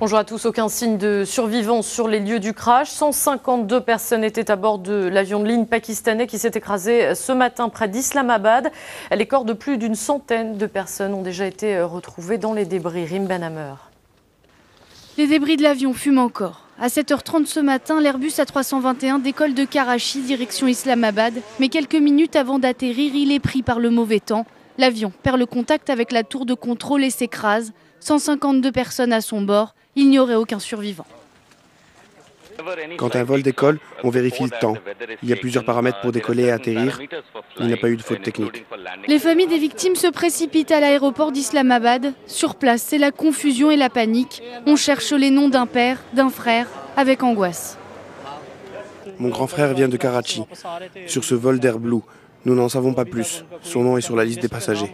Bonjour à tous. Aucun signe de survivants sur les lieux du crash. 152 personnes étaient à bord de l'avion de ligne pakistanais qui s'est écrasé ce matin près d'Islamabad. Les corps de plus d'une centaine de personnes ont déjà été retrouvés dans les débris. Rim Ben Amer. Les débris de l'avion fument encore. À 7h30 ce matin, l'Airbus A321 décolle de Karachi direction Islamabad. Mais quelques minutes avant d'atterrir, il est pris par le mauvais temps. L'avion perd le contact avec la tour de contrôle et s'écrase. 152 personnes à son bord. Il n'y aurait aucun survivant. Quand un vol décolle, on vérifie le temps. Il y a plusieurs paramètres pour décoller et atterrir. Il n'y a pas eu de faute technique. Les familles des victimes se précipitent à l'aéroport d'Islamabad. Sur place, c'est la confusion et la panique. On cherche les noms d'un père, d'un frère, avec angoisse. Mon grand frère vient de Karachi, sur ce vol d'Air Blue. Nous n'en savons pas plus. Son nom est sur la liste des passagers.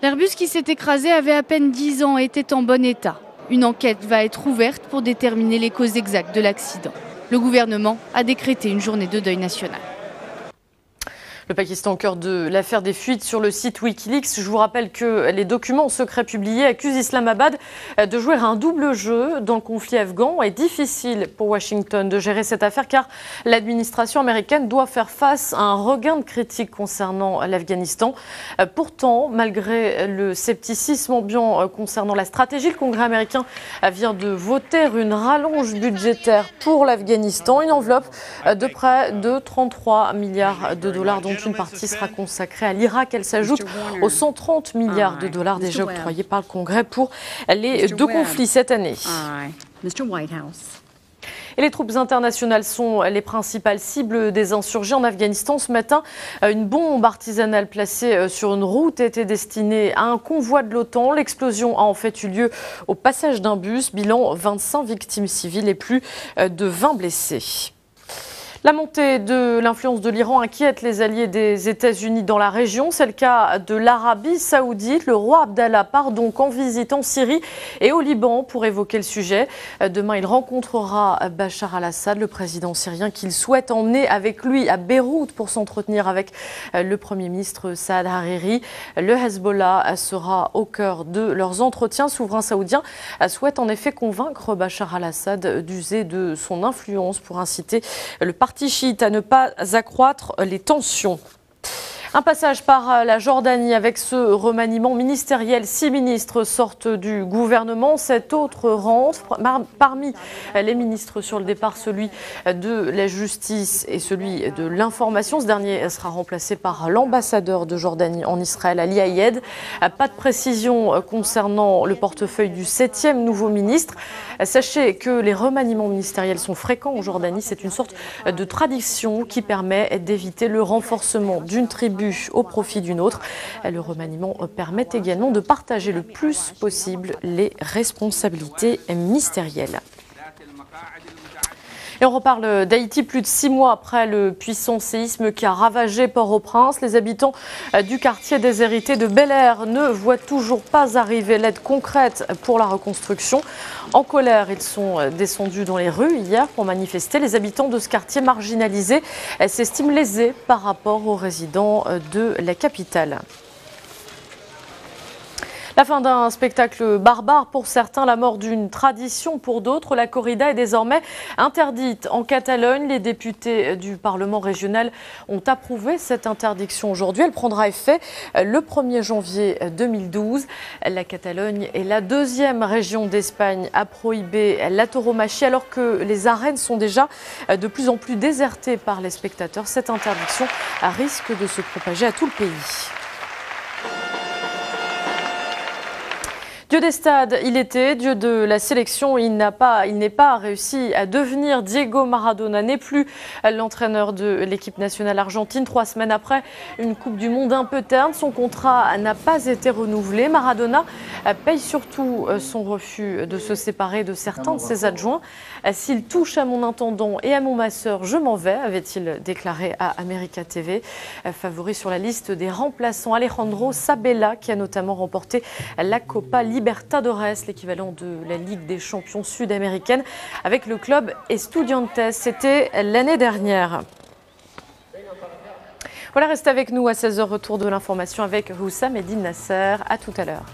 L'Airbus qui s'est écrasé avait à peine 10 ans et était en bon état. Une enquête va être ouverte pour déterminer les causes exactes de l'accident. Le gouvernement a décrété une journée de deuil national. Le Pakistan au cœur de l'affaire des fuites sur le site Wikileaks. Je vous rappelle que les documents secrets publiés accusent Islamabad de jouer un double jeu dans le conflit afghan. Il est difficile pour Washington de gérer cette affaire car l'administration américaine doit faire face à un regain de critiques concernant l'Afghanistan. Pourtant, malgré le scepticisme ambiant concernant la stratégie, le Congrès américain vient de voter une rallonge budgétaire pour l'Afghanistan, une enveloppe de près de 33 milliards de dollars dont une partie sera consacrée à l'Irak. Elle s'ajoute aux 130 milliards de dollars déjà octroyés par le Congrès pour les deux conflits cette année. Et les troupes internationales sont les principales cibles des insurgés en Afghanistan. Ce matin, une bombe artisanale placée sur une route était destinée à un convoi de l'OTAN. L'explosion a en fait eu lieu au passage d'un bus. Bilan 25 victimes civiles et plus de 20 blessés. La montée de l'influence de l'Iran inquiète les alliés des États-Unis dans la région. C'est le cas de l'Arabie saoudite. Le roi Abdallah part donc en visite en Syrie et au Liban pour évoquer le sujet. Demain, il rencontrera Bachar al-Assad, le président syrien, qu'il souhaite emmener avec lui à Beyrouth pour s'entretenir avec le Premier ministre Saad Hariri. Le Hezbollah sera au cœur de leurs entretiens. Souverain saoudien souhaite en effet convaincre Bachar al-Assad d'user de son influence pour inciter le parti chiite à ne pas accroître les tensions. Un passage par la Jordanie avec ce remaniement ministériel. 6 ministres sortent du gouvernement. 7 autres rentrent. Parmi les ministres sur le départ, celui de la justice et celui de l'information. Ce dernier sera remplacé par l'ambassadeur de Jordanie en Israël, Ali Hayed. Pas de précision concernant le portefeuille du 7e nouveau ministre. Sachez que les remaniements ministériels sont fréquents en Jordanie. C'est une sorte de tradition qui permet d'éviter le renforcement d'une tribu au profit d'une autre. Le remaniement permet également de partager le plus possible les responsabilités ministérielles. Et on reparle d'Haïti plus de 6 mois après le puissant séisme qui a ravagé Port-au-Prince. Les habitants du quartier déshérité de Bel-Air ne voient toujours pas arriver l'aide concrète pour la reconstruction. En colère, ils sont descendus dans les rues hier pour manifester. Les habitants de ce quartier marginalisé s'estiment lésés par rapport aux résidents de la capitale. La fin d'un spectacle barbare pour certains, la mort d'une tradition pour d'autres. La corrida est désormais interdite en Catalogne. Les députés du Parlement régional ont approuvé cette interdiction aujourd'hui. Elle prendra effet le 1er janvier 2012. La Catalogne est la 2e région d'Espagne à prohiber la tauromachie alors que les arènes sont déjà de plus en plus désertées par les spectateurs. Cette interdiction risque de se propager à tout le pays. Dieu des stades, il était, Dieu de la sélection, il n'est pas réussi à devenir. Diego Maradona n'est plus l'entraîneur de l'équipe nationale argentine. 3 semaines après une Coupe du Monde un peu terne, son contrat n'a pas été renouvelé. Maradona paye surtout son refus de se séparer de certains de ses adjoints. S'il touche à mon intendant et à mon masseur, je m'en vais, avait-il déclaré à America TV. Favori sur la liste des remplaçants, Alejandro Sabella, qui a notamment remporté la Copa Libertadores, l'équivalent de la Ligue des champions sud-américaine, avec le club Estudiantes. C'était l'année dernière. Voilà, restez avec nous à 16h, retour de l'information avec Roussam Eddine Nasser. À tout à l'heure.